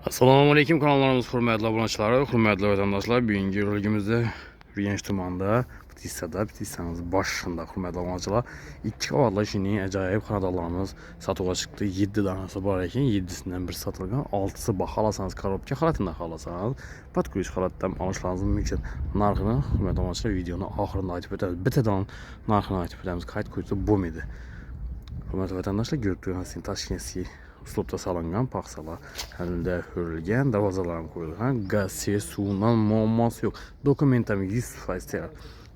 Assalamu alaikum, kanallarımız hürmetli abunəçiləri, hürmetli vətəndaşlar. Bugünkü rölgümüzdə Ürgənc tumanında Bitlissanın başında hürmetli abunəçilər 2 kvadratlı işinin acayip xanadallarımız satığa çıxdı. 7 danası var ekan, 7-sindən bir satılgan, 6-sı bax alasanız korobka xalatında xalasanız, patkuruş xalatdan alışlarınız mümkün. Narxını hürmetli abunəçilər videonun axırında aytıb ötəmiz. Bitədən narxını aytıb ötəmiz. Kayıt kuyusu bu idi. Hürmetli vətəndaşlar, gördüyünüz Taşkentsi üslubda salıngan paxsalar, həlində hörülgən, davazaların qoyulgan, qaz, suyundan muamması yox. Dokumentam 100% təyər.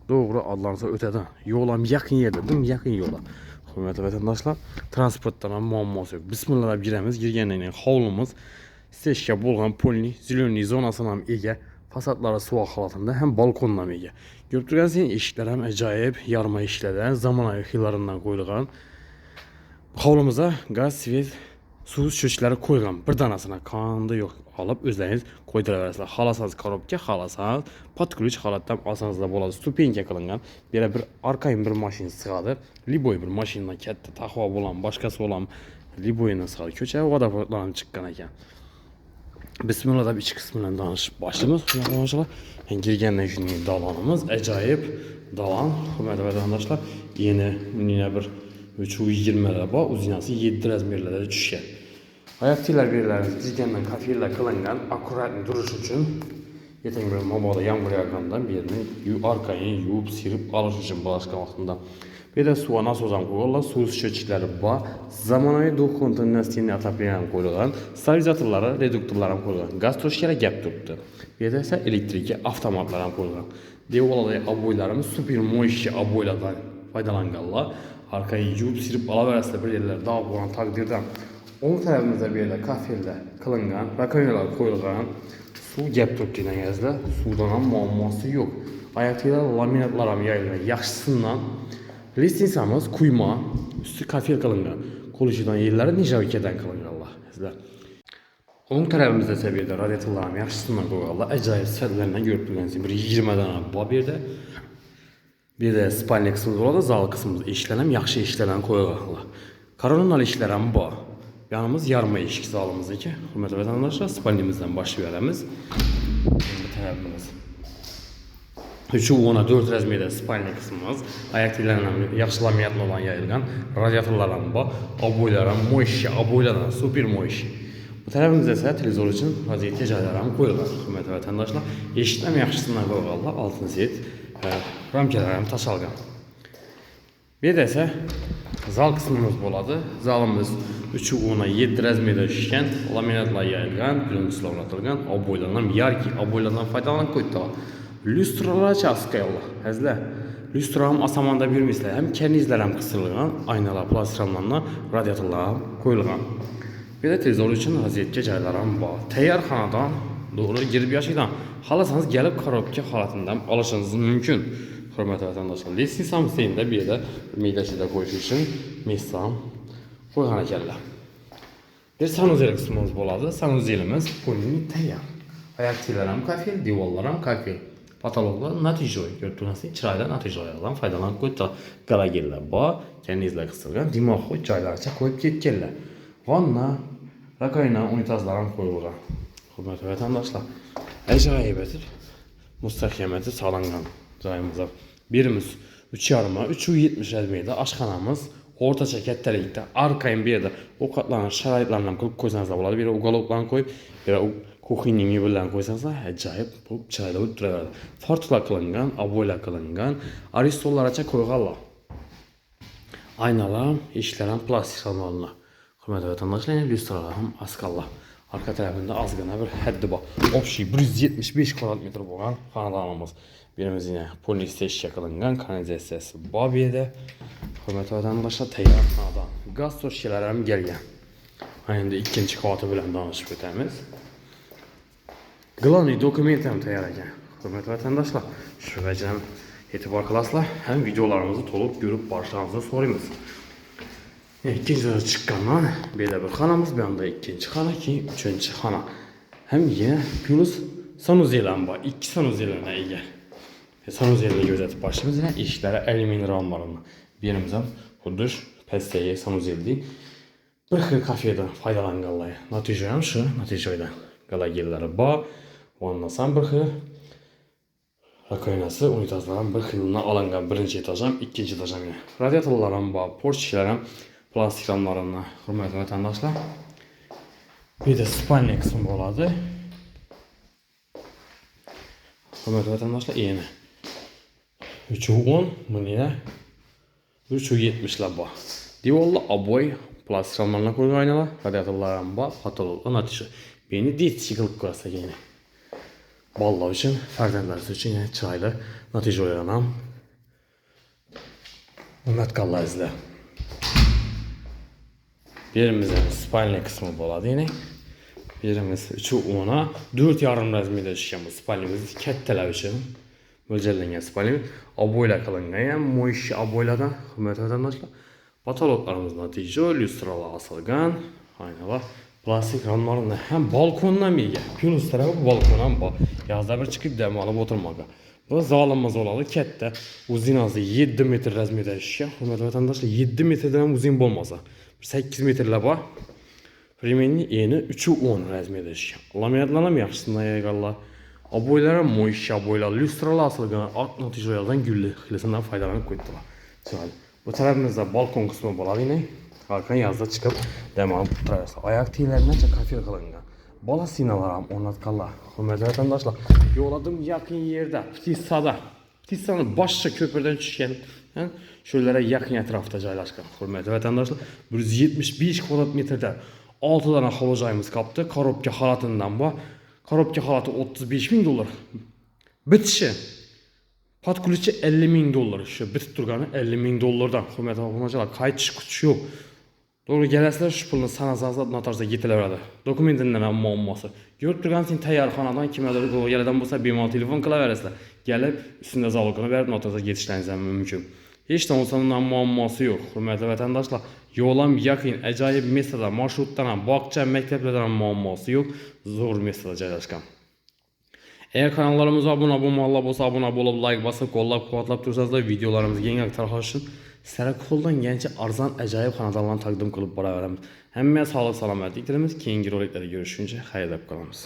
Doğru adlarınıza ötədən. Yolam yaxın yerdə, değil mi? Yaxın yola. Hürmetli vətəndaşlar, transportdan muamması yox. Bismillah girəmiz, girgəndən havlumuz steşka bolğan polni, zilönli zonasına ega, fasadları suaq halatında, həm balkonla ega. Gördüyünüz eşiklər həm acayip yarma eşiklərdən, zaman ayıqlarından qoyulgan. Havlumuza qaz, svet, su çöçləri qoyğan bir danasına kandı yox alıb özləriniz qoydura verərsiniz. Xalasanız korobka, xalasanız patkuruç xalatdan alsanız da болады. Stupenka qılıngan. Belə bir arxayın bir maşın sığadı. Liboy bir maşından kətdə taxva olan, başqası olan Liboyla sığadı. Köçə o da fırtlanıb çıxqan ekan. Bismillah da bir iç qismindən danışıb başlayımız. Hürmetli girgəndən şimdi dalanımız acayip dalan. Hürmetli vətəndaşlar, yeni bir 320 lira, uzinası 7 razmerlərdə düşkən. Ayaqçılar verilərimiz dizgəndən kafirlə qılıngan, akkuratlı duruş üçün yetən bir mobada yağmur yağqandan birini arqayın yuyub, sirib alış üçün bulaşqan vaxtında. Bir də suya nasozan qoyurlar, su şöçükləri var. Zamanayı dokuntan nəstiyini ataplayan qoyulgan, stabilizatorlara, reduktorlara qoyulgan, gaz toşkələ gəp tutdu. Bir də isə elektriki avtomatlara qoyulgan. Devaladayı aboylarımız super moyşi aboylardan faydalanqanlar. Arkayı yuyub, sirib ala verəslə bir yerlər dağ qoyan takdirdən. Onun tərəfimizdə bir yerdə kafirlə qılıngan, rakonyalar qoyulgan, su gəp tutdu ilə yazılı, sudan muamması yox. Ayaqçılar laminatlara yayılır, yaxşısından. Listinsamız kuyma, üstü kafir qılıngan, qoluşudan yerləri Nijavikedən qılınganlar. Onun tərəfimizdə səviyyədə radiatorlarım yaxşısından qoyurlar, acayip sifətlərindən gördüyünüz bir 20 dana var bir də. Bir de spalni kısmımız var da zal kısmımız işlenen, yaxşı işlenen koyuyorlar. Koronal işlenen bu. Yanımız yarma eşik zalımız ki. Hürmetli vətəndaşlar, spalnimizden başlayarımız. Bu tərəfimiz. 3-10'a 4 rəzmiyədə spalni kısmımız. Ayak dillərindən yaxşı laminatlı olan yayılgan. Radiatorlardan bu. Aboylardan, moyşi, aboylardan, super moyşi. Bu tərəfimizdə isə televizor üçün vaziyetli caylarını qoyurlar. Hürmetli vətəndaşlar, eşitləmə yaxşısından qoyurlar. Altın zet. Ramkelerimiz taşalgan. Bir de ise zal kısmımız boladı. Zalımız 3-10'a 7 rəzmiyədə şişkən, laminatla yayılgan, pürüntüsülə oynatılgan, aboylardan yarki, aboylardan faydalanıb qoydular. Lüstralara çaskayırlar. Həzlə, lüstram asamanda bir mislə, həm kernizlərəm qısırılgan, aynalar, plastikramlarla radiatorlara qoyulgan. Bir de televizor üçün vaziyetçi caylarım var. Təyyar xanadan doğru girib yaşaydan xalasanız gəlib korobka xalatından alışınız mümkün. Hürmetli vətəndaşlar, lisinsamız deyində bir yerdə meydəşidə qoyuş üçün mesam qoyğana gəllər. Bir sanuzel qismimiz boladı. Sanuzelimiz polini təyyar. Ayaqçılarım kafir, divarlarım kafir. Patologlar natijoy. Gördüyünüz kimi çırayla natijoylardan faydalanıb qoydular. Qala gəllər. Bu kənizlə qısılgan dimağ qoy caylarca qoyub getgənlər. Vanna, rakayla unitazlarım qoyulğan. Hürmetli vətəndaşlar, əcayibədir. Müstəhkəməti sağlanğan cayımıza. Birimiz 3,5, 3,70 rəzmiyədə aşxanamız, ortaça kətləlikdə, arxayın bir yerdə o qatlanan şəraitlərlə qılıb qoysanız da болады. Bir uqalovlarını qoyub, bir kuxinni mebellərini qoysanız da əcayib bu çayda ötürə verdi. Fartukla qılınğan, aboyla qılınğan, aristollara qoyğanlar. Aynalar, eşiklərin plastik salmalarına. Hürmetli vətəndaşlar, lüstralarım asqallar. Arka tərəfində azgana bir həddi var. Obşi 175 kvadratmetr boğan xanadanımız. Birimiz yine polisteşya qılınğan kanalizasiyası var bir də. Hürmetli vətəndaşlar, təyyar xanadan. Qaz toşkələrim gəlgən. Aynında ikinci kvatı bilən danışıb ötəmiz. Qılanı dokumentam təyyar ekan. Hürmetli vətəndaşlar, şu vəcəm etibar qılaslar. Həm videolarımızı tolup görüb başlarınızı soruyumuz. İkinci çıqqandan belə bir xanamız, bir anda ikinci xana ki, üçüncü xana. Həm yenə plus sanuzeləm var. 2 sanuzelənə ega. Sanuzelini gözətib başlayımız ilə işlərə 50 min lira almalarına. Birimizdən xuduş, pəstəyə sanuzeldi. Bir xil kafiyədən faydalanqanlar. Nəticəyəm şu, nəticəydən. galagellari bor. Vannasan bir xil. Rakoinasi unitazlardan bir xildan olingan. Birinchi etaj ham, ikkinchi etaj ham. Radiatorlar ham bor, portchiklar ham plastik ramlardan. Hurmatli vatandoshlar. Bir de spalniya qismi bo'ladi. Hurmatli vatandoshlar, yana 310, bunga 370 lar bor. Devorlar oboy plastik ramlardan qo'ygan aynalar, radiatorlar ham bor, patologlar natija. Beni detski qilib ko'rsak yana. Bolalar uchun, farzandlar uchun yana chiroyli natijalar ham umid qilasizlar. Birimizda spalniya qismi bo'ladi yana. Birimiz 310 4,5 razmerda tushgan bu spalnimiz kattalar uchun mo'ljallangan spalniya. Oboylar qilingan ham mo'yshi oboylardan hurmatli vatandoshlar. Patologlarimiz natija lyustralar asilgan. Aynalar plastik ramlardan ham balkondan ega. Plus tarafi balkon ham bor. Yozda bir chiqib dam olib o'tirmoqqa. Bu zolimimiz bo'ladi katta. Uzinozi 7 metr razmerda tushgan. Hurmatli vatandoshlar, 7 metrdan ham uzun bo'lmasa, 8 metrlar bor. Времени eni 310 razmerda tushgan. Laminatlarni yaxshisidan ayollar. Oboylar mo'yshi oboylar, lyustralar asilgan, oq natijalardan gulli xilasidan foydalanib qo'ydilar. Chiroyli. Bu tarafimizda balkon qismi bo'ladi yana. Balkon yozda chiqib dam olib turasiz. Oyoq tiylaridan kafir qilingan. Bola sinalar ham o'rnatganlar. Hurmatli vatandoshlar, yo'ladim yaqin yerda, Ptitsani boshqa ko'pirdan tushgan, shularga yaqin atrofda joylashgan. Hurmatli vatandoshlar, 175 kvadrat metrda 6 dona havo joyimiz qolibdi. Korobka holatidan bor. Korobka holati $35,000. Bitishi Patkulichi $50,000. Shu bitib turgani $50,000dan. Hurmatli vatandoshlar, qaytish kutish yo'q. To'g'ri kelasizlar, shu pulni sanasazlar notarzda yetilaveradi. Dokumentindan ham muammosi. Ko'rib turgansizlar, tayyor xonadan kimlardir qo'yganlardan bo'lsa, bemalol telefon qilaverasizlar. Kelib, ustida zalogini berib notarzga yetishlaringiz ham mumkin. Hech narsadan muammosi yo'q. Hurmatli vatandoshlar, yo'lam yaqin, ajoyib masala, marshrutdan ham, bog'cha, maktablardan ham muammosi yo'q. Zo'r masala joylashgan. Eğer kanallarımıza abone bo'lsa, abone bo'lib, like bosib, qo'llab-quvvatlab tursanizlar, videolarimizga yangi tarqalish uchun sizlarga qo'ldan kelgancha arzon ajoyib xonadonlarni taqdim qilib boraveramiz. Hammaga sog'lik, salomatlik tilaymiz. Keyingi roliklarda görüşünce xayrlab qolamiz.